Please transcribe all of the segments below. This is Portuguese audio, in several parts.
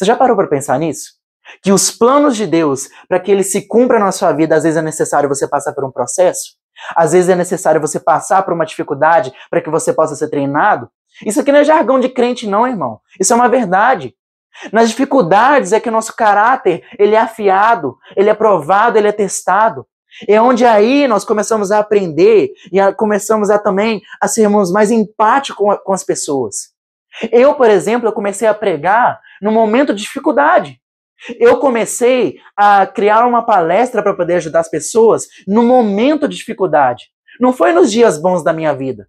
Você já parou para pensar nisso? Que os planos de Deus, para que eles se cumpram na sua vida, às vezes é necessário você passar por um processo? Às vezes é necessário você passar por uma dificuldade para que você possa ser treinado? Isso aqui não é jargão de crente não, irmão. Isso é uma verdade. Nas dificuldades é que o nosso caráter, ele é afiado, ele é provado, ele é testado. É onde aí nós começamos a aprender e começamos a também a sermos mais empáticos com as pessoas. Eu, por exemplo, eu comecei a pregar no momento de dificuldade. Eu comecei a criar uma palestra para poder ajudar as pessoas no momento de dificuldade. Não foi nos dias bons da minha vida.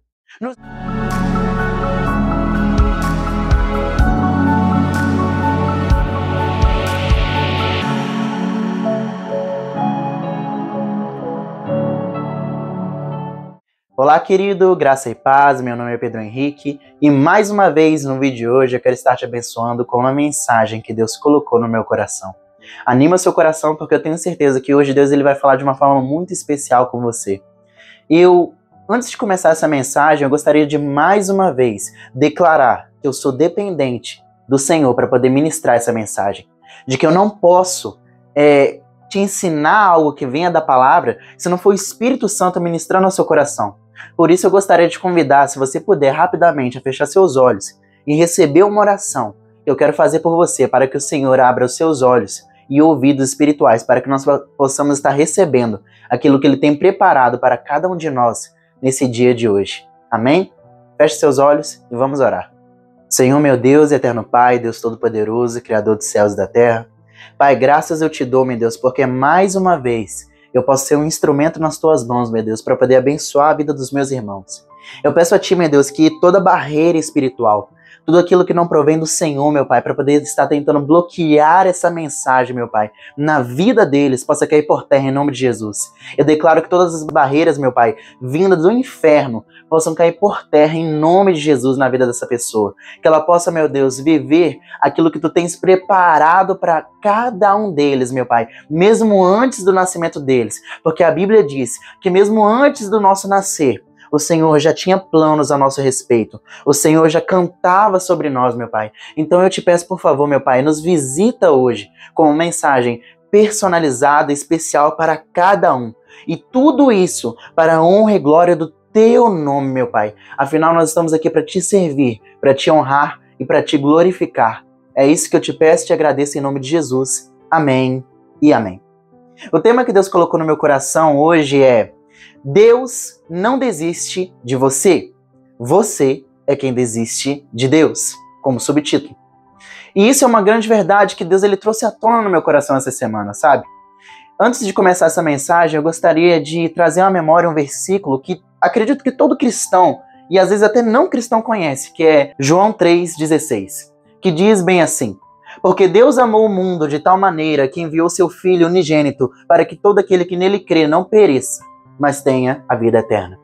Olá, querido, graça e paz, meu nome é Pedro Henrique e mais uma vez no vídeo de hoje eu quero estar te abençoando com uma mensagem que Deus colocou no meu coração. Anima seu coração porque eu tenho certeza que hoje Deus ele vai falar de uma forma muito especial com você. Antes de começar essa mensagem, eu gostaria de mais uma vez declarar que eu sou dependente do Senhor para poder ministrar essa mensagem. De que eu não posso te ensinar algo que venha da palavra se não for o Espírito Santo ministrando ao seu coração. Por isso eu gostaria de te convidar, se você puder rapidamente, a fechar seus olhos e receber uma oração que eu quero fazer por você, para que o Senhor abra os seus olhos e ouvidos espirituais, para que nós possamos estar recebendo aquilo que Ele tem preparado para cada um de nós nesse dia de hoje. Amém? Feche seus olhos e vamos orar. Senhor meu Deus e eterno Pai, Deus Todo-Poderoso, Criador dos céus e da terra, Pai, graças eu te dou, meu Deus, porque mais uma vez eu posso ser um instrumento nas tuas mãos, meu Deus, para poder abençoar a vida dos meus irmãos. Eu peço a ti, meu Deus, que toda barreira espiritual, tudo aquilo que não provém do Senhor, meu Pai, para poder estar tentando bloquear essa mensagem, meu Pai, na vida deles, possa cair por terra em nome de Jesus. Eu declaro que todas as barreiras, meu Pai, vindas do inferno, possam cair por terra em nome de Jesus na vida dessa pessoa. Que ela possa, meu Deus, viver aquilo que tu tens preparado para cada um deles, meu Pai, mesmo antes do nascimento deles. Porque a Bíblia diz que mesmo antes do nosso nascer, o Senhor já tinha planos a nosso respeito. O Senhor já cantava sobre nós, meu Pai. Então eu te peço, por favor, meu Pai, nos visita hoje com uma mensagem personalizada, especial para cada um. E tudo isso para a honra e glória do teu nome, meu Pai. Afinal, nós estamos aqui para te servir, para te honrar e para te glorificar. É isso que eu te peço e te agradeço em nome de Jesus. Amém e amém. O tema que Deus colocou no meu coração hoje é: Deus não desiste de você. Você é quem desiste de Deus, como subtítulo. E isso é uma grande verdade que Deus ele trouxe à tona no meu coração essa semana, sabe? Antes de começar essa mensagem, eu gostaria de trazer à memória um versículo que acredito que todo cristão, e às vezes até não cristão conhece, que é João 3,16, que diz bem assim: porque Deus amou o mundo de tal maneira que enviou seu Filho unigênito para que todo aquele que nele crê não pereça, mas tenha a vida eterna.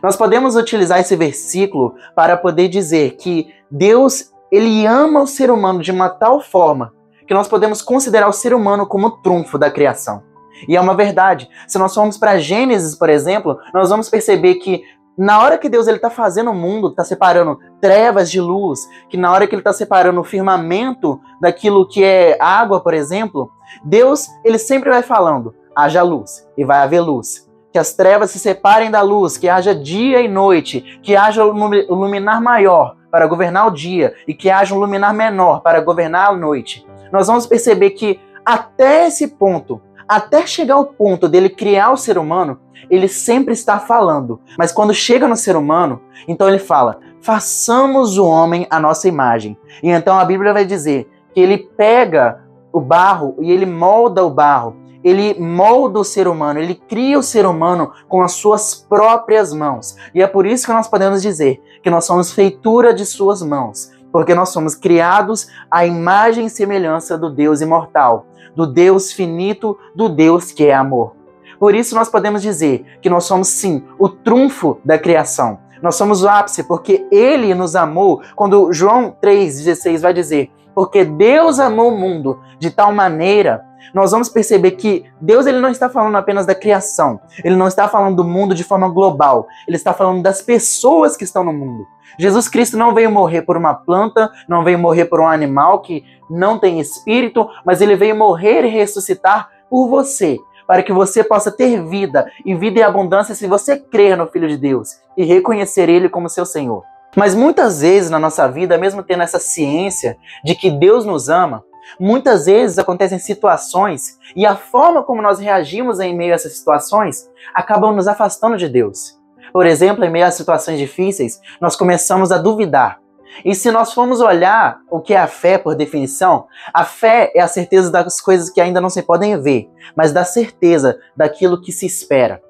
Nós podemos utilizar esse versículo para poder dizer que Deus ele ama o ser humano de uma tal forma que nós podemos considerar o ser humano como o trunfo da criação. E é uma verdade. Se nós formos para Gênesis, por exemplo, nós vamos perceber que na hora que Deus está fazendo o mundo, está separando trevas de luz, que na hora que Ele está separando o firmamento daquilo que é água, por exemplo, Deus ele sempre vai falando: haja luz, e vai haver luz. Que as trevas se separem da luz, que haja dia e noite, que haja um luminar maior para governar o dia e que haja um luminar menor para governar a noite. Nós vamos perceber que até esse ponto, até chegar ao ponto dele criar o ser humano, ele sempre está falando. Mas quando chega no ser humano, então ele fala: façamos o homem à nossa imagem. E então a Bíblia vai dizer que ele pega o barro e ele molda o barro. Ele molda o ser humano, ele cria o ser humano com as suas próprias mãos. E é por isso que nós podemos dizer que nós somos feitura de suas mãos. Porque nós somos criados à imagem e semelhança do Deus imortal, do Deus finito, do Deus que é amor. Por isso nós podemos dizer que nós somos sim o trunfo da criação. Nós somos o ápice porque Ele nos amou. Quando João 3,16 vai dizer porque Deus amou o mundo de tal maneira, nós vamos perceber que Deus ele não está falando apenas da criação, ele não está falando do mundo de forma global, ele está falando das pessoas que estão no mundo. Jesus Cristo não veio morrer por uma planta, não veio morrer por um animal que não tem espírito, mas ele veio morrer e ressuscitar por você, para que você possa ter vida e vida em abundância se você crer no Filho de Deus e reconhecer ele como seu Senhor. Mas muitas vezes na nossa vida, mesmo tendo essa ciência de que Deus nos ama, muitas vezes acontecem situações e a forma como nós reagimos em meio a essas situações acabam nos afastando de Deus. Por exemplo, em meio a situações difíceis, nós começamos a duvidar. E se nós formos olhar o que é a fé por definição, a fé é a certeza das coisas que ainda não se podem ver, mas da certeza daquilo que se espera.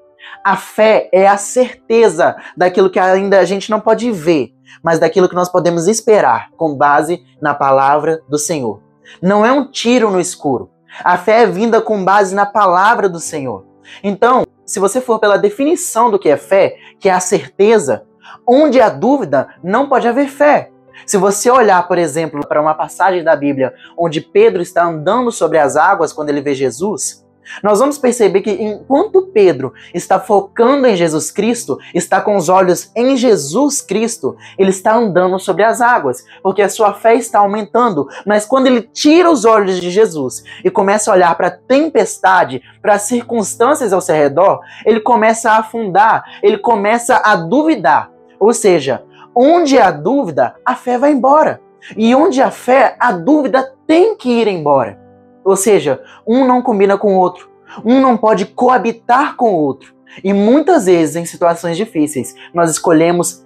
A fé é a certeza daquilo que ainda a gente não pode ver, mas daquilo que nós podemos esperar com base na palavra do Senhor. Não é um tiro no escuro. A fé é vinda com base na palavra do Senhor. Então, se você for pela definição do que é fé, que é a certeza, onde há dúvida, não pode haver fé. Se você olhar, por exemplo, para uma passagem da Bíblia onde Pedro está andando sobre as águas quando ele vê Jesus, nós vamos perceber que enquanto Pedro está focando em Jesus Cristo, está com os olhos em Jesus Cristo, ele está andando sobre as águas, porque a sua fé está aumentando. Mas quando ele tira os olhos de Jesus e começa a olhar para a tempestade, para as circunstâncias ao seu redor, ele começa a afundar, ele começa a duvidar. Ou seja, onde há dúvida, a fé vai embora. E onde há fé, a dúvida tem que ir embora. Ou seja, um não combina com o outro. Um não pode coabitar com o outro. E muitas vezes, em situações difíceis, nós escolhemos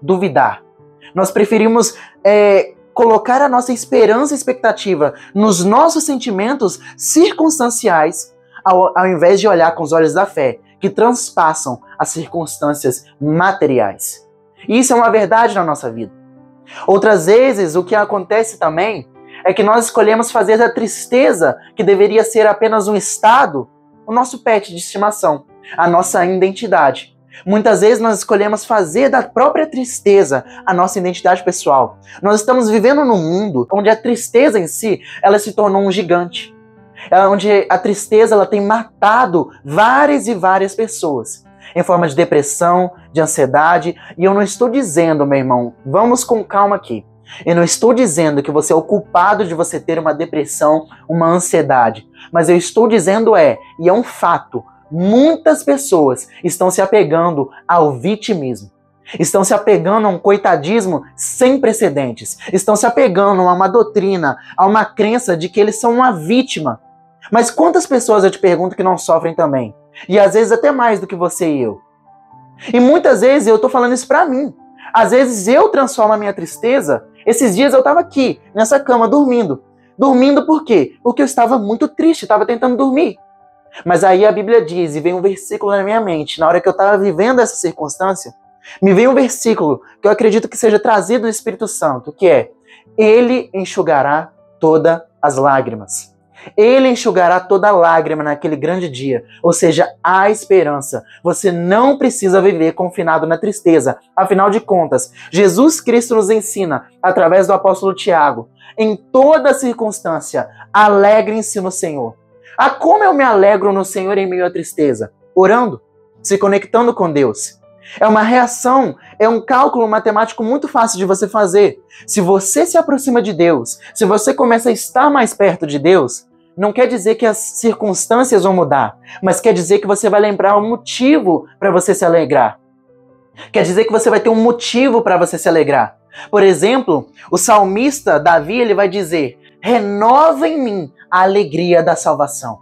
duvidar. Nós preferimos colocar a nossa esperança e expectativa nos nossos sentimentos circunstanciais, ao invés de olhar com os olhos da fé, que transpassam as circunstâncias materiais. E isso é uma verdade na nossa vida. Outras vezes, o que acontece também é que nós escolhemos fazer da tristeza, que deveria ser apenas um estado, o nosso pet de estimação, a nossa identidade. Muitas vezes nós escolhemos fazer da própria tristeza a nossa identidade pessoal. Nós estamos vivendo num mundo onde a tristeza em si, ela se tornou um gigante. Onde a tristeza ela tem matado várias e várias pessoas, em forma de depressão, de ansiedade. E eu não estou dizendo, meu irmão, vamos com calma aqui. Eu não estou dizendo que você é o culpado de você ter uma depressão, uma ansiedade. Mas eu estou dizendo e é um fato, muitas pessoas estão se apegando ao vitimismo. Estão se apegando a um coitadismo sem precedentes. Estão se apegando a uma doutrina, a uma crença de que eles são uma vítima. Mas quantas pessoas eu te pergunto que não sofrem também? E às vezes até mais do que você e eu. E muitas vezes eu estou falando isso pra mim. Às vezes eu transformo a minha tristeza. Esses dias eu estava aqui, nessa cama, dormindo. Dormindo por quê? Porque eu estava muito triste, estava tentando dormir. Mas aí a Bíblia diz, e vem um versículo na minha mente, na hora que eu estava vivendo essa circunstância, me veio um versículo que eu acredito que seja trazido do Espírito Santo, que é: Ele enxugará todas as lágrimas. Ele enxugará toda lágrima naquele grande dia. Ou seja, há esperança. Você não precisa viver confinado na tristeza. Afinal de contas, Jesus Cristo nos ensina, através do apóstolo Tiago, em toda circunstância, alegrem-se no Senhor. Ah, como eu me alegro no Senhor em meio à tristeza? Orando, se conectando com Deus. É uma reação, é um cálculo matemático muito fácil de você fazer. Se você se aproxima de Deus, se você começa a estar mais perto de Deus, não quer dizer que as circunstâncias vão mudar, mas quer dizer que você vai lembrar um motivo para você se alegrar. Quer dizer que você vai ter um motivo para você se alegrar. Por exemplo, o salmista Davi, ele vai dizer: renova em mim a alegria da salvação.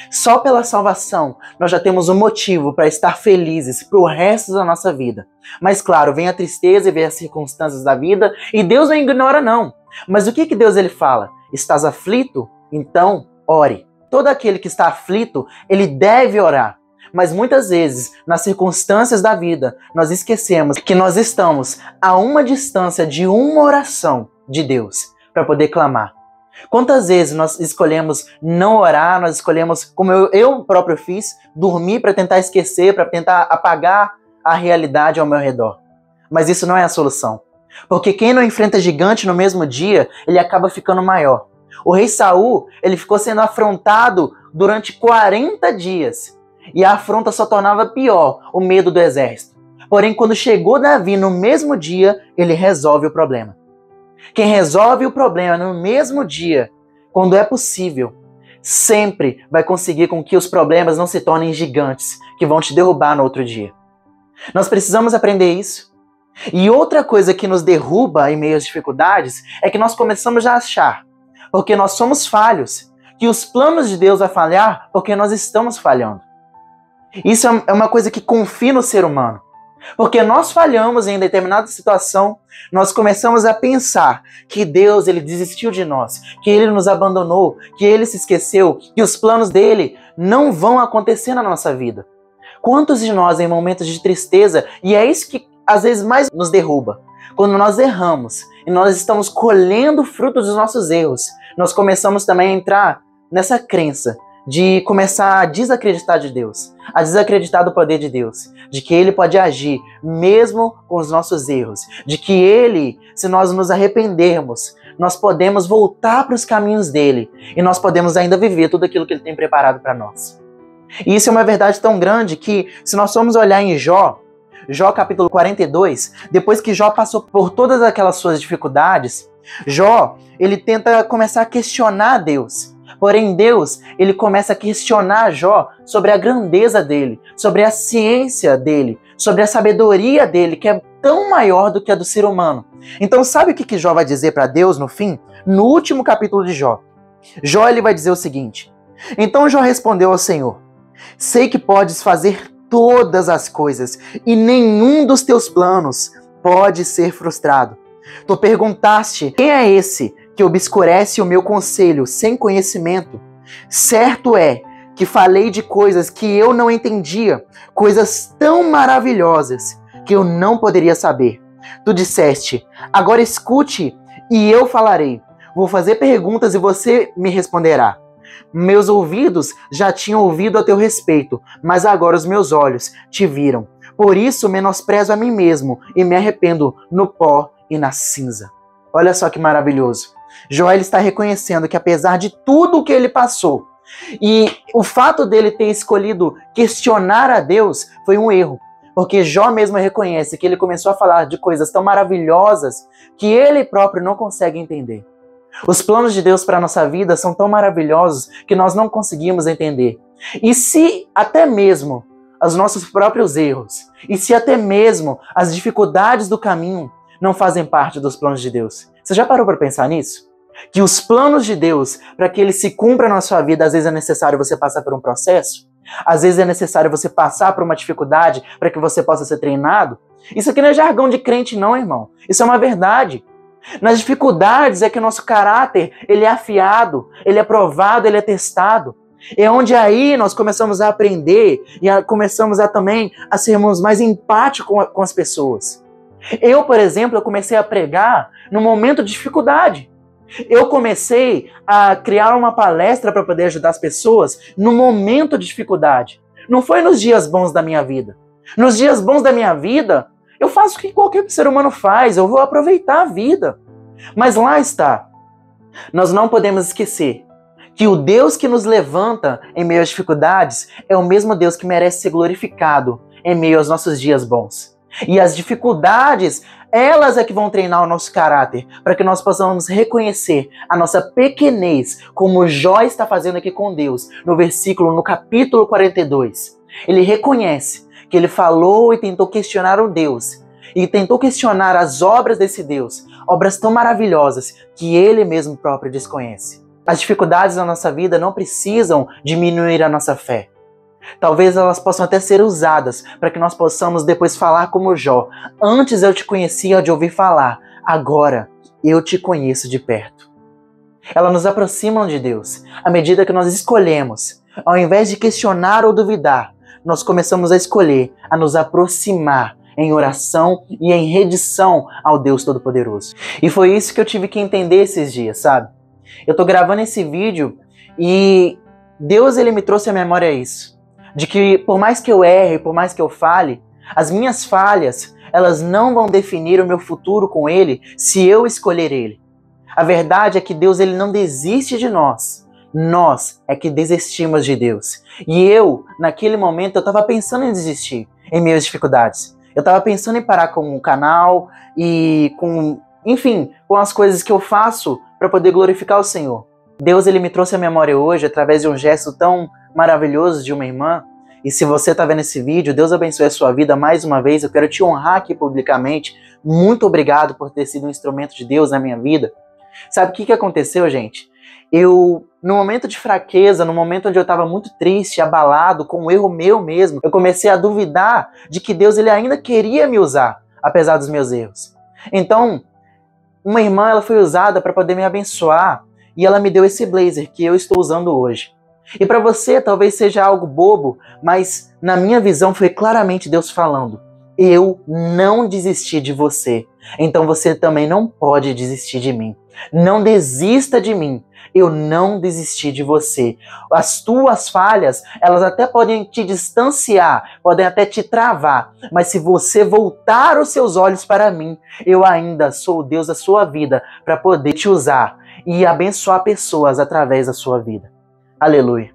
Só pela salvação nós já temos um motivo para estar felizes pro resto da nossa vida. Mas claro, vem a tristeza e vem as circunstâncias da vida e Deus não ignora não. Mas o que Deus ele fala? Estás aflito? Então ore. Todo aquele que está aflito, ele deve orar. Mas muitas vezes, nas circunstâncias da vida, nós esquecemos que nós estamos a uma distância de uma oração de Deus para poder clamar. Quantas vezes nós escolhemos não orar, nós escolhemos, como eu próprio fiz, dormir para tentar esquecer, para tentar apagar a realidade ao meu redor. Mas isso não é a solução. Porque quem não enfrenta gigante no mesmo dia, ele acaba ficando maior. O rei Saul, ele ficou sendo afrontado durante 40 dias. E a afronta só tornava pior, o medo do exército. Porém, quando chegou Davi no mesmo dia, ele resolve o problema. Quem resolve o problema no mesmo dia, quando é possível, sempre vai conseguir com que os problemas não se tornem gigantes, que vão te derrubar no outro dia. Nós precisamos aprender isso. E outra coisa que nos derruba em meio às dificuldades é que nós começamos a achar, porque nós somos falhos, que os planos de Deus vão falhar porque nós estamos falhando. Isso é uma coisa que confina no ser humano. Porque nós falhamos em determinada situação, nós começamos a pensar que Deus ele desistiu de nós, que Ele nos abandonou, que Ele se esqueceu, que os planos dele não vão acontecer na nossa vida. Quantos de nós em momentos de tristeza, e é isso que às vezes mais nos derruba, quando nós erramos e nós estamos colhendo frutos dos nossos erros, nós começamos também a entrar nessa crença de começar a desacreditar de Deus, a desacreditar do poder de Deus, de que Ele pode agir mesmo com os nossos erros, de que Ele, se nós nos arrependermos, nós podemos voltar para os caminhos dele e nós podemos ainda viver tudo aquilo que Ele tem preparado para nós. E isso é uma verdade tão grande que, se nós formos olhar em Jó capítulo 42, depois que Jó passou por todas aquelas suas dificuldades, Jó, ele tenta começar a questionar Deus. Porém, Deus, ele começa a questionar Jó sobre a grandeza dele, sobre a ciência dele, sobre a sabedoria dele, que é tão maior do que a do ser humano. Então, sabe o que Jó vai dizer para Deus no fim? No último capítulo de Jó. Jó, ele vai dizer o seguinte: então Jó respondeu ao Senhor: sei que podes fazer todas as coisas, e nenhum dos teus planos pode ser frustrado. Tu perguntaste: quem é esse que obscurece o meu conselho sem conhecimento? Certo é que falei de coisas que eu não entendia, coisas tão maravilhosas que eu não poderia saber. Tu disseste: agora escute e eu falarei. Vou fazer perguntas e você me responderá. Meus ouvidos já tinham ouvido a teu respeito, mas agora os meus olhos te viram. Por isso menosprezo a mim mesmo e me arrependo no pó e na cinza. Olha só que maravilhoso. Jó está reconhecendo que apesar de tudo o que ele passou, e o fato dele ter escolhido questionar a Deus foi um erro, porque Jó mesmo reconhece que ele começou a falar de coisas tão maravilhosas que ele próprio não consegue entender. Os planos de Deus para a nossa vida são tão maravilhosos que nós não conseguimos entender. E se até mesmo os nossos próprios erros, e se até mesmo as dificuldades do caminho não fazem parte dos planos de Deus? Você já parou para pensar nisso? Que os planos de Deus, para que eles se cumpram na sua vida, às vezes é necessário você passar por um processo? Às vezes é necessário você passar por uma dificuldade para que você possa ser treinado? Isso aqui não é jargão de crente não, irmão. Isso é uma verdade. Nas dificuldades é que o nosso caráter ele é afiado, ele é provado, ele é testado. É onde aí nós começamos a aprender e começamos também a sermos mais empáticos com as pessoas. Eu, por exemplo, comecei a pregar no momento de dificuldade. Eu comecei a criar uma palestra para poder ajudar as pessoas no momento de dificuldade. Não foi nos dias bons da minha vida. Nos dias bons da minha vida, eu faço o que qualquer ser humano faz, eu vou aproveitar a vida. Mas lá está. Nós não podemos esquecer que o Deus que nos levanta em meio às dificuldades é o mesmo Deus que merece ser glorificado em meio aos nossos dias bons. E as dificuldades, elas é que vão treinar o nosso caráter, para que nós possamos reconhecer a nossa pequenez, como Jó está fazendo aqui com Deus, no capítulo 42. Ele reconhece que ele falou e tentou questionar o Deus, e tentou questionar as obras desse Deus, obras tão maravilhosas que ele mesmo próprio desconhece. As dificuldades na nossa vida não precisam diminuir a nossa fé. Talvez elas possam até ser usadas para que nós possamos depois falar como Jó. Antes eu te conhecia de ouvir falar, agora eu te conheço de perto. Elas nos aproximam de Deus à medida que nós escolhemos. Ao invés de questionar ou duvidar, nós começamos a escolher a nos aproximar em oração e em rendição ao Deus Todo-Poderoso. E foi isso que eu tive que entender esses dias, sabe? Eu tô gravando esse vídeo e Deus ele me trouxe à memória isso. De que por mais que eu erre, por mais que eu fale, as minhas falhas, elas não vão definir o meu futuro com Ele se eu escolher Ele. A verdade é que Deus ele não desiste de nós. Nós é que desistimos de Deus. E eu, naquele momento, eu estava pensando em desistir em meio às dificuldades. Eu estava pensando em parar com o canal e enfim, com as coisas que eu faço para poder glorificar o Senhor. Deus ele me trouxe à memória hoje através de um gesto tão maravilhoso de uma irmã. E se você está vendo esse vídeo, Deus abençoe a sua vida mais uma vez. Eu quero te honrar aqui publicamente. Muito obrigado por ter sido um instrumento de Deus na minha vida. Sabe o que aconteceu, gente? No momento de fraqueza, no momento onde eu estava muito triste, abalado, com um erro meu mesmo, eu comecei a duvidar de que Deus ele ainda queria me usar, apesar dos meus erros. Então, uma irmã ela foi usada para poder me abençoar e ela me deu esse blazer que eu estou usando hoje. E para você talvez seja algo bobo, mas na minha visão foi claramente Deus falando: eu não desisti de você, então você também não pode desistir de mim. Não desista de mim, eu não desisti de você. As tuas falhas, elas até podem te distanciar, podem até te travar, mas se você voltar os seus olhos para mim, eu ainda sou o Deus da sua vida para poder te usar e abençoar pessoas através da sua vida. Aleluia.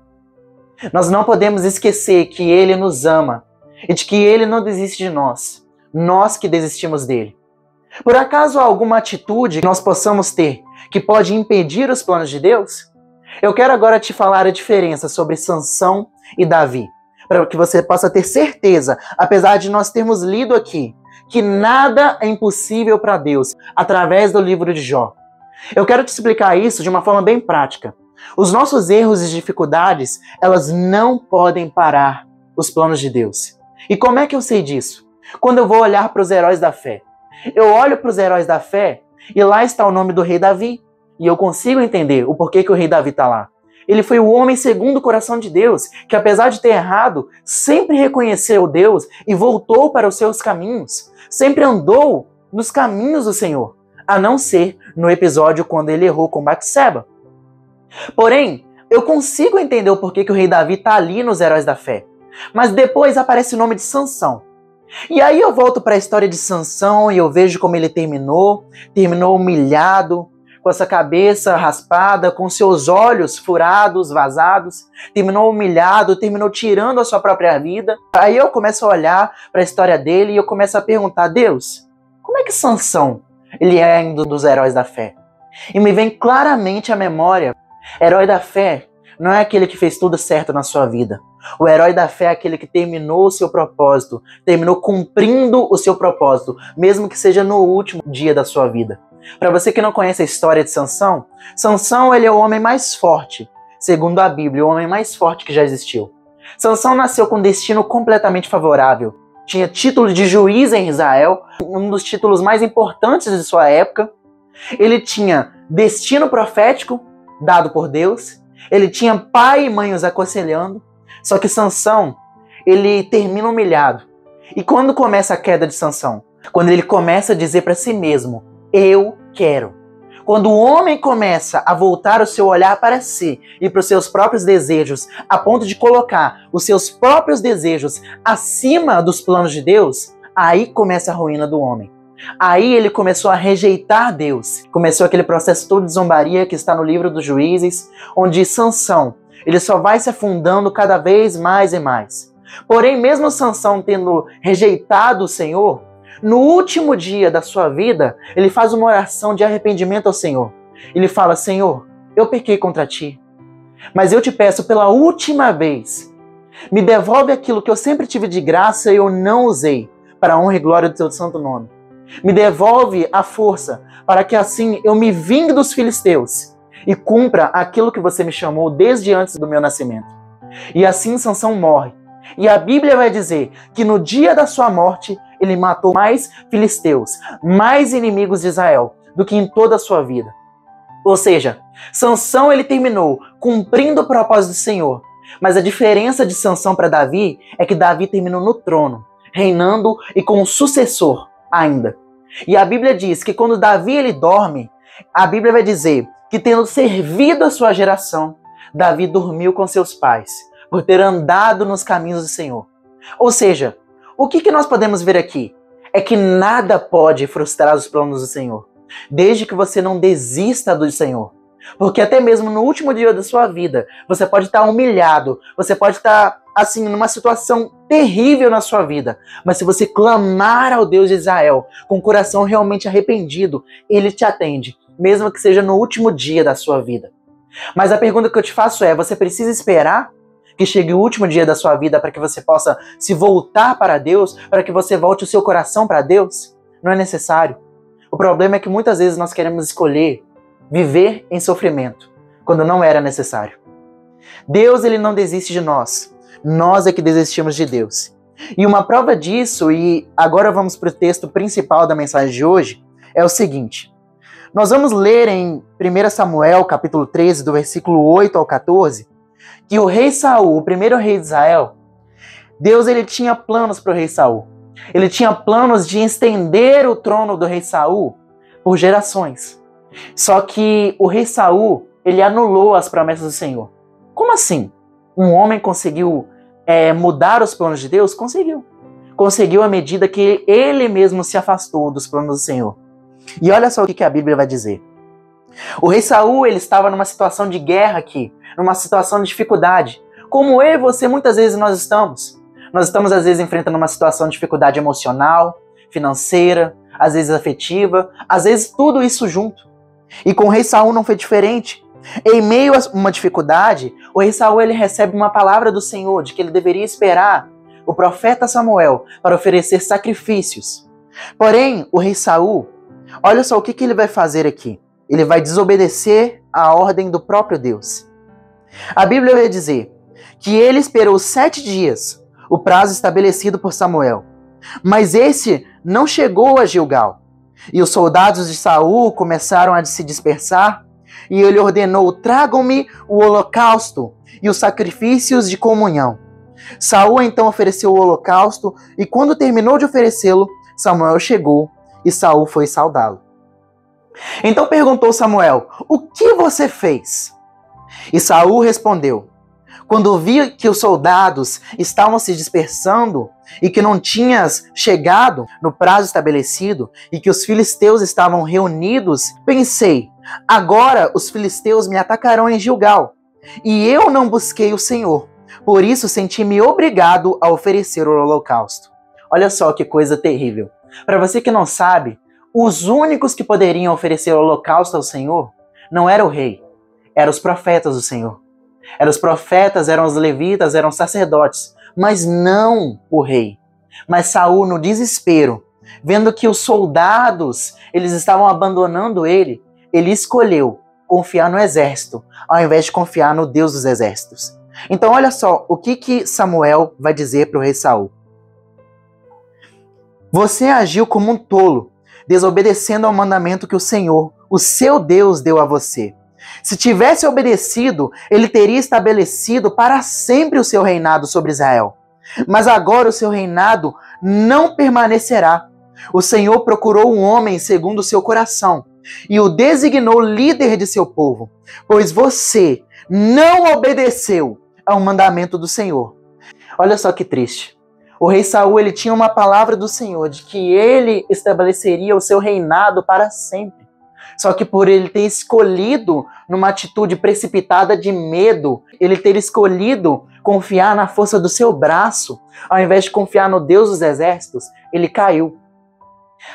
Nós não podemos esquecer que Ele nos ama e de que Ele não desiste de nós. Nós que desistimos dele. Por acaso há alguma atitude que nós possamos ter que pode impedir os planos de Deus? Eu quero agora te falar a diferença sobre Sansão e Davi, para que você possa ter certeza, apesar de nós termos lido aqui, que nada é impossível para Deus, através do livro de Jó. Eu quero te explicar isso de uma forma bem prática. Os nossos erros e dificuldades, elas não podem parar os planos de Deus. E como é que eu sei disso? Quando eu vou olhar para os heróis da fé. Eu olho para os heróis da fé e lá está o nome do rei Davi. E eu consigo entender o porquê que o rei Davi está lá. Ele foi o homem segundo o coração de Deus, que apesar de ter errado, sempre reconheceu Deus e voltou para os seus caminhos. Sempre andou nos caminhos do Senhor, a não ser no episódio quando ele errou com Batseba. Porém, eu consigo entender o porquê que o rei Davi está ali nos heróis da fé. Mas depois aparece o nome de Sansão. E aí eu volto para a história de Sansão e eu vejo como ele terminou humilhado, com essa cabeça raspada, com seus olhos furados, vazados, terminou humilhado, terminou tirando a sua própria vida. Aí eu começo a olhar para a história dele e eu começo a perguntar: Deus, como é que Sansão ele é ainda dos heróis da fé? E me vem claramente à memória: herói da fé não é aquele que fez tudo certo na sua vida. O herói da fé é aquele que terminou o seu propósito, terminou cumprindo o seu propósito, mesmo que seja no último dia da sua vida. Para você que não conhece a história de Sansão, Sansão ele é o homem mais forte, segundo a Bíblia, o homem mais forte que já existiu. Sansão nasceu com um destino completamente favorável. Tinha título de juiz em Israel, um dos títulos mais importantes de sua época. Ele tinha destino profético dado por Deus. Ele tinha pai e mãe os aconselhando. Só que Sansão, ele termina humilhado. E quando começa a queda de Sansão? Quando ele começa a dizer para si mesmo: eu quero. Quando o homem começa a voltar o seu olhar para si e para os seus próprios desejos, a ponto de colocar os seus próprios desejos acima dos planos de Deus, aí começa a ruína do homem. Aí ele começou a rejeitar Deus. Começou aquele processo todo de zombaria que está no livro dos Juízes, onde Sansão ele só vai se afundando cada vez mais e mais. Porém, mesmo Sansão tendo rejeitado o Senhor, no último dia da sua vida, ele faz uma oração de arrependimento ao Senhor. Ele fala: Senhor, eu pequei contra ti, mas eu te peço pela última vez, me devolve aquilo que eu sempre tive de graça e eu não usei, para a honra e glória do teu santo nome. Me devolve a força, para que assim eu me vingue dos filisteus e cumpra aquilo que você me chamou desde antes do meu nascimento. E assim Sansão morre. E a Bíblia vai dizer que no dia da sua morte, ele matou mais filisteus, mais inimigos de Israel, do que em toda a sua vida. Ou seja, Sansão ele terminou cumprindo o propósito do Senhor. Mas a diferença de Sansão para Davi é que Davi terminou no trono, reinando e com um sucessor ainda. E a Bíblia diz que quando Davi ele dorme, a Bíblia vai dizer que tendo servido a sua geração, Davi dormiu com seus pais, por ter andado nos caminhos do Senhor. Ou seja, o que nós podemos ver aqui? é que nada pode frustrar os planos do Senhor, desde que você não desista do Senhor. Porque até mesmo no último dia da sua vida, você pode estar humilhado, você pode estar, assim, numa situação terrível na sua vida. Mas se você clamar ao Deus de Israel, com o coração realmente arrependido, Ele te atende, mesmo que seja no último dia da sua vida. Mas a pergunta que eu te faço é, você precisa esperar que chegue o último dia da sua vida para que você possa se voltar para Deus, para que você volte o seu coração para Deus? Não é necessário. O problema é que muitas vezes nós queremos escolher viver em sofrimento, quando não era necessário. Deus, Ele não desiste de nós. Nós é que desistimos de Deus. E uma prova disso, e agora vamos para o texto principal da mensagem de hoje, é o seguinte. Nós vamos ler em 1 Samuel, capítulo 13, do versículo 8 ao 14, que o rei Saul, o primeiro rei de Israel, Deus, ele tinha planos para o rei Saul. Ele tinha planos de estender o trono do rei Saul por gerações. Só que o rei Saul, ele anulou as promessas do Senhor. Como assim? Um homem conseguiu mudar os planos de Deus? Conseguiu. Conseguiu à medida que ele mesmo se afastou dos planos do Senhor. E olha só o que a Bíblia vai dizer. O rei Saul, ele estava numa situação de guerra aqui, numa situação de dificuldade. Como eu e você, muitas vezes nós estamos. Nós estamos, às vezes, enfrentando uma situação de dificuldade emocional, financeira, às vezes afetiva, às vezes tudo isso junto. E com o rei Saul não foi diferente. Em meio a uma dificuldade, o rei Saul, ele recebe uma palavra do Senhor de que ele deveria esperar o profeta Samuel para oferecer sacrifícios. Porém, o rei Saul, olha só o que ele vai fazer aqui. Ele vai desobedecer a ordem do próprio Deus. A Bíblia vai dizer que ele esperou 7 dias, o prazo estabelecido por Samuel. Mas esse não chegou a Gilgal. E os soldados de Saul começaram a se dispersar, e ele ordenou: tragam-me o holocausto e os sacrifícios de comunhão. Saul então ofereceu o holocausto, e quando terminou de oferecê-lo, Samuel chegou, e Saul foi saudá-lo. Então perguntou Samuel: o que você fez? E Saul respondeu: quando vi que os soldados estavam se dispersando e que não tinhas chegado no prazo estabelecido e que os filisteus estavam reunidos, pensei, agora os filisteus me atacarão em Gilgal. E eu não busquei o Senhor, por isso senti-me obrigado a oferecer o holocausto. Olha só que coisa terrível. Para você que não sabe, os únicos que poderiam oferecer o holocausto ao Senhor não era o rei, eram os profetas do Senhor. Eram os profetas, eram os levitas, eram os sacerdotes, mas não o rei. Mas Saul, no desespero, vendo que os soldados eles estavam abandonando ele escolheu confiar no exército, ao invés de confiar no Deus dos exércitos. Então olha só o que Samuel vai dizer para o rei Saul. Você agiu como um tolo, desobedecendo ao mandamento que o Senhor, o seu Deus, deu a você. Se tivesse obedecido, ele teria estabelecido para sempre o seu reinado sobre Israel. Mas agora o seu reinado não permanecerá. O Senhor procurou um homem segundo o seu coração e o designou líder de seu povo, pois você não obedeceu ao mandamento do Senhor. Olha só que triste. O rei Saul, ele tinha uma palavra do Senhor de que ele estabeleceria o seu reinado para sempre. Só que por ele ter escolhido numa atitude precipitada de medo, ele ter escolhido confiar na força do seu braço, ao invés de confiar no Deus dos exércitos, ele caiu.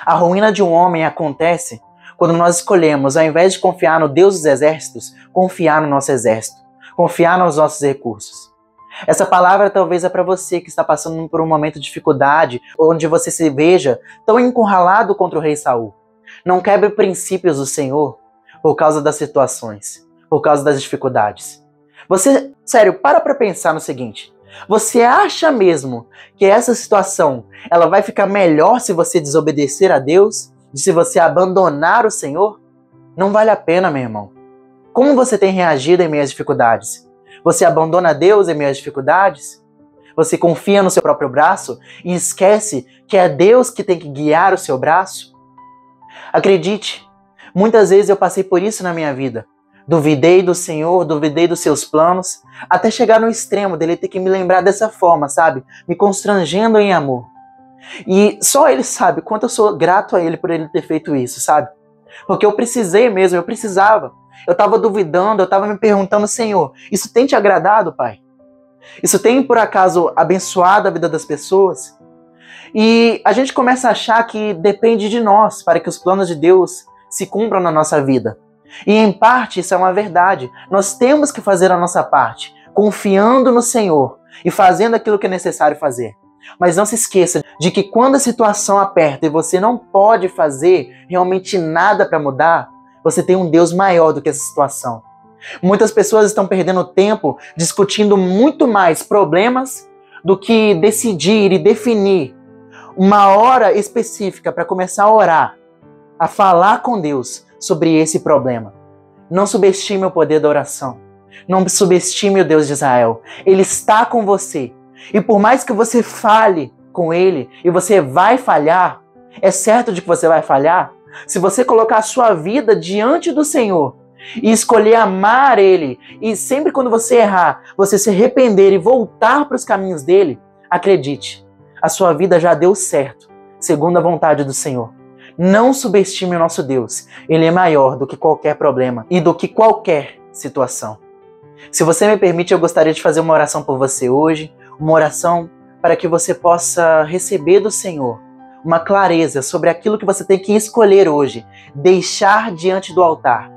A ruína de um homem acontece quando nós escolhemos, ao invés de confiar no Deus dos exércitos, confiar no nosso exército, confiar nos nossos recursos. Essa palavra talvez é para você que está passando por um momento de dificuldade, onde você se veja tão encurralado contra o rei Saul. Não quebre princípios do Senhor por causa das situações, por causa das dificuldades. Você, sério, para pensar no seguinte. Você acha mesmo que essa situação ela vai ficar melhor se você desobedecer a Deus? Se você abandonar o Senhor? Não vale a pena, meu irmão. Como você tem reagido em meio às dificuldades? Você abandona Deus em meio às dificuldades? Você confia no seu próprio braço e esquece que é Deus que tem que guiar o seu braço? Acredite, muitas vezes eu passei por isso na minha vida. Duvidei do Senhor, duvidei dos seus planos, até chegar no extremo dele ter que me lembrar dessa forma, sabe? Me constrangendo em amor. E só Ele sabe quanto eu sou grato a Ele por Ele ter feito isso, sabe? Porque eu precisei mesmo, eu precisava. Eu estava duvidando, eu estava me perguntando, Senhor, isso tem te agradado, Pai? Isso tem, por acaso, abençoado a vida das pessoas? E a gente começa a achar que depende de nós para que os planos de Deus se cumpram na nossa vida. E em parte isso é uma verdade. Nós temos que fazer a nossa parte, confiando no Senhor e fazendo aquilo que é necessário fazer. Mas não se esqueça de que quando a situação aperta e você não pode fazer realmente nada para mudar, você tem um Deus maior do que essa situação. Muitas pessoas estão perdendo tempo discutindo muito mais problemas do que decidir e definir uma hora específica para começar a orar, a falar com Deus sobre esse problema. Não subestime o poder da oração. Não subestime o Deus de Israel. Ele está com você. E por mais que você fale com Ele e você vai falhar, é certo de que você vai falhar, se você colocar a sua vida diante do Senhor e escolher amar Ele, e sempre quando você errar, você se arrepender e voltar para os caminhos dele, acredite, a sua vida já deu certo, segundo a vontade do Senhor. Não subestime o nosso Deus. Ele é maior do que qualquer problema e do que qualquer situação. Se você me permite, eu gostaria de fazer uma oração por você hoje, uma oração para que você possa receber do Senhor uma clareza sobre aquilo que você tem que escolher hoje, deixar diante do altar.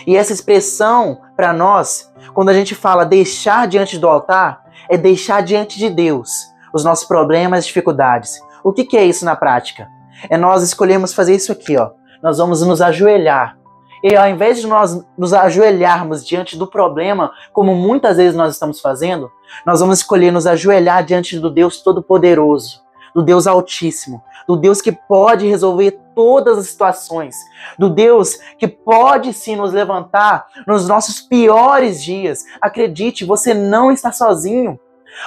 E essa expressão, para nós, quando a gente fala deixar diante do altar, é deixar diante de Deus os nossos problemas e dificuldades. O que é isso na prática? É nós escolhermos fazer isso aqui, ó. Nós vamos nos ajoelhar. E ao invés de nós nos ajoelharmos diante do problema, como muitas vezes nós estamos fazendo, nós vamos escolher nos ajoelhar diante do Deus Todo-Poderoso, do Deus Altíssimo, do Deus que pode resolver todas as situações, do Deus que pode sim nos levantar nos nossos piores dias. Acredite, você não está sozinho.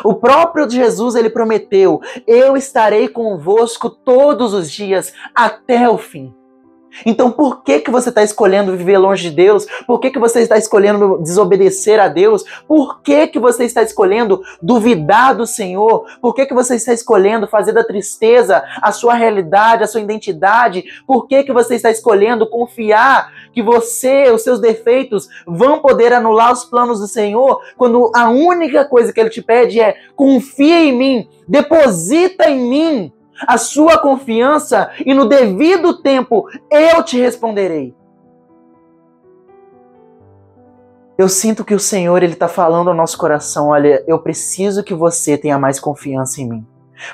O próprio Jesus, ele prometeu: eu estarei convosco todos os dias até o fim. Então por que você está escolhendo viver longe de Deus? Por que você está escolhendo desobedecer a Deus? Por que você está escolhendo duvidar do Senhor? Por que você está escolhendo fazer da tristeza a sua realidade, a sua identidade? Por que você está escolhendo confiar que você, os seus defeitos, vão poder anular os planos do Senhor, quando a única coisa que Ele te pede é: confia em mim, deposita em mim a sua confiança e no devido tempo eu te responderei. Eu sinto que o Senhor, Ele está falando ao nosso coração: olha, eu preciso que você tenha mais confiança em mim.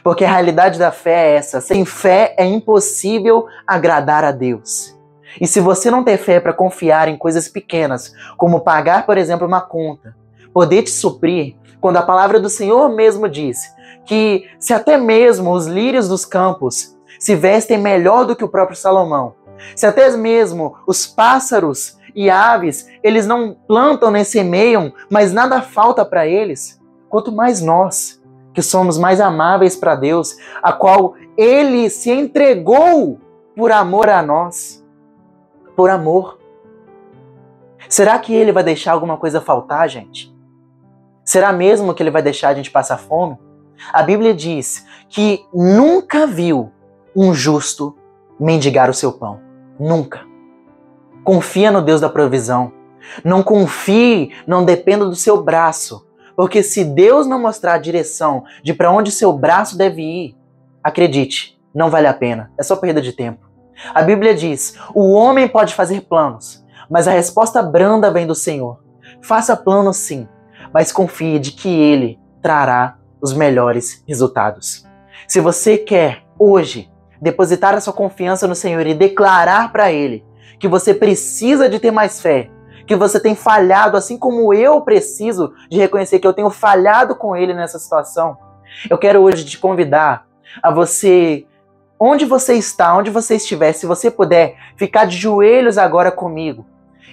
Porque a realidade da fé é essa: sem fé é impossível agradar a Deus. E se você não tem fé para confiar em coisas pequenas, como pagar, por exemplo, uma conta, poder te suprir, quando a palavra do Senhor mesmo diz que se até mesmo os lírios dos campos se vestem melhor do que o próprio Salomão, se até mesmo os pássaros e aves, eles não plantam nem semeiam, mas nada falta para eles, quanto mais nós, que somos mais amáveis para Deus, a qual Ele se entregou por amor a nós. Por amor. Será que Ele vai deixar alguma coisa faltar, gente? Será mesmo que Ele vai deixar a gente passar fome? A Bíblia diz que nunca viu um justo mendigar o seu pão. Nunca. Confia no Deus da provisão. Não confie, não dependa do seu braço. Porque se Deus não mostrar a direção de para onde seu braço deve ir, acredite, não vale a pena. É só perda de tempo. A Bíblia diz: o homem pode fazer planos, mas a resposta branda vem do Senhor. Faça planos sim, mas confie de que Ele trará os melhores resultados. Se você quer hoje depositar a sua confiança no Senhor e declarar para Ele que você precisa de ter mais fé, que você tem falhado, assim como eu preciso de reconhecer que eu tenho falhado com Ele nessa situação, eu quero hoje te convidar a você, onde você está, onde você estiver, se você puder, ficar de joelhos agora comigo.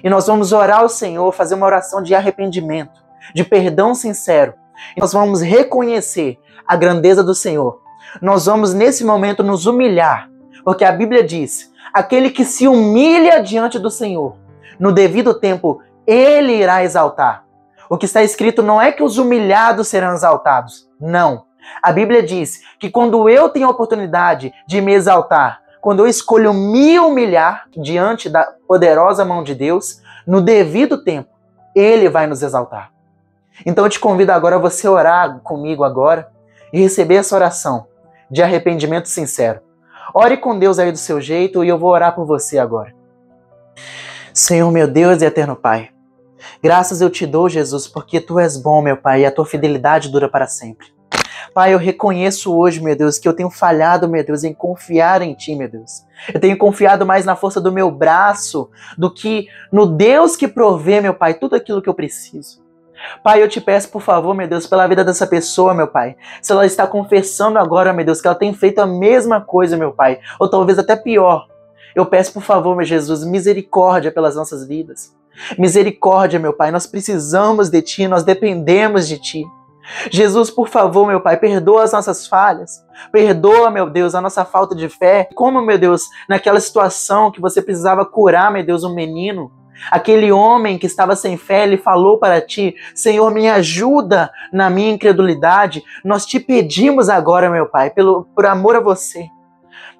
E nós vamos orar ao Senhor, fazer uma oração de arrependimento, de perdão sincero. E nós vamos reconhecer a grandeza do Senhor. Nós vamos nesse momento nos humilhar, porque a Bíblia diz: aquele que se humilha diante do Senhor, no devido tempo, Ele irá exaltar. O que está escrito não é que os humilhados serão exaltados. Não. A Bíblia diz que quando eu tenho a oportunidade de me exaltar, quando eu escolho me humilhar diante da poderosa mão de Deus, no devido tempo, Ele vai nos exaltar. Então eu te convido agora a você orar comigo agora e receber essa oração de arrependimento sincero. Ore com Deus aí do seu jeito e eu vou orar por você agora. Senhor, meu Deus e eterno Pai, graças eu te dou, Jesus, porque Tu és bom, meu Pai, e a Tua fidelidade dura para sempre. Pai, eu reconheço hoje, meu Deus, que eu tenho falhado, meu Deus, em confiar em Ti, meu Deus. Eu tenho confiado mais na força do meu braço do que no Deus que provê, meu Pai, tudo aquilo que eu preciso. Pai, eu te peço, por favor, meu Deus, pela vida dessa pessoa, meu Pai. Se ela está confessando agora, meu Deus, que ela tem feito a mesma coisa, meu Pai, ou talvez até pior, eu peço, por favor, meu Jesus, misericórdia pelas nossas vidas. Misericórdia, meu Pai, nós precisamos de Ti, nós dependemos de Ti. Jesus, por favor, meu Pai, perdoa as nossas falhas. Perdoa, meu Deus, a nossa falta de fé. Como, meu Deus, naquela situação que você precisava curar, meu Deus, um menino. Aquele homem que estava sem fé, ele falou para Ti, Senhor, me ajuda na minha incredulidade. Nós Te pedimos agora, meu Pai, por amor a Você.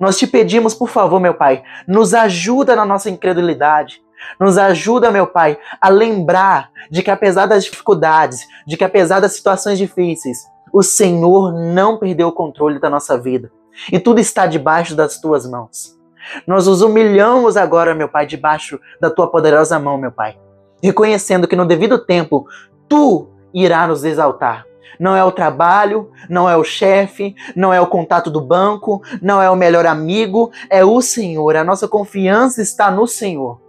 Nós Te pedimos, por favor, meu Pai, nos ajuda na nossa incredulidade. Nos ajuda, meu Pai, a lembrar de que apesar das dificuldades, de que apesar das situações difíceis, o Senhor não perdeu o controle da nossa vida. E tudo está debaixo das Tuas mãos. Nós nos humilhamos agora, meu Pai, debaixo da Tua poderosa mão, meu Pai. Reconhecendo que no devido tempo, Tu irá nos exaltar. Não é o trabalho, não é o chefe, não é o contato do banco, não é o melhor amigo, é o Senhor. A nossa confiança está no Senhor.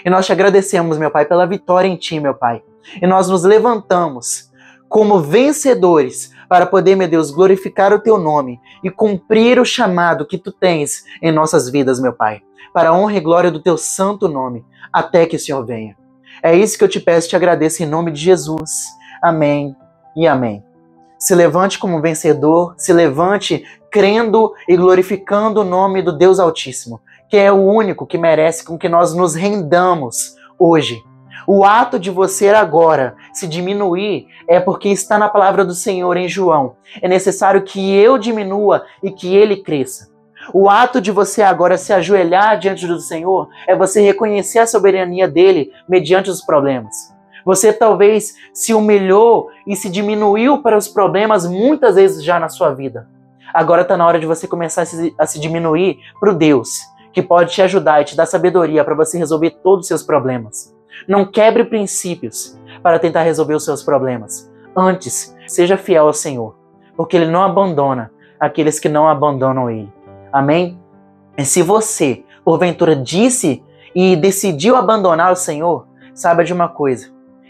E nós Te agradecemos, meu Pai, pela vitória em Ti, meu Pai. E nós nos levantamos como vencedores para poder, meu Deus, glorificar o Teu nome e cumprir o chamado que Tu tens em nossas vidas, meu Pai, para a honra e glória do Teu santo nome, até que o Senhor venha. É isso que eu Te peço e Te agradeço em nome de Jesus. Amém e amém. Se levante como vencedor, se levante crendo e glorificando o nome do Deus Altíssimo, que é o único que merece com que nós nos rendamos hoje. O ato de você agora se diminuir é porque está na palavra do Senhor em João. É necessário que eu diminua e que Ele cresça. O ato de você agora se ajoelhar diante do Senhor é você reconhecer a soberania dEle mediante os problemas. Você talvez se humilhou e se diminuiu para os problemas muitas vezes já na sua vida. Agora está na hora de você começar a se diminuir para o Deus que pode te ajudar e te dar sabedoria para você resolver todos os seus problemas. Não quebre princípios para tentar resolver os seus problemas. Antes, seja fiel ao Senhor, porque Ele não abandona aqueles que não abandonam Ele. Amém? E se você, porventura, disse e decidiu abandonar o Senhor, saiba de uma coisa.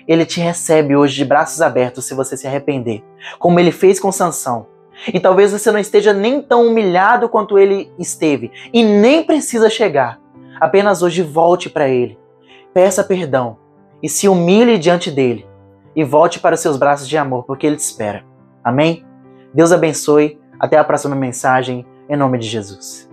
Ele te recebe hoje de braços abertos se você se arrepender, como Ele fez com Sansão. E talvez você não esteja nem tão humilhado quanto ele esteve, e nem precisa chegar. Apenas hoje volte para Ele. Peça perdão e se humilhe diante dEle. E volte para os seus braços de amor, porque Ele te espera. Amém? Deus abençoe. Até a próxima mensagem, em nome de Jesus.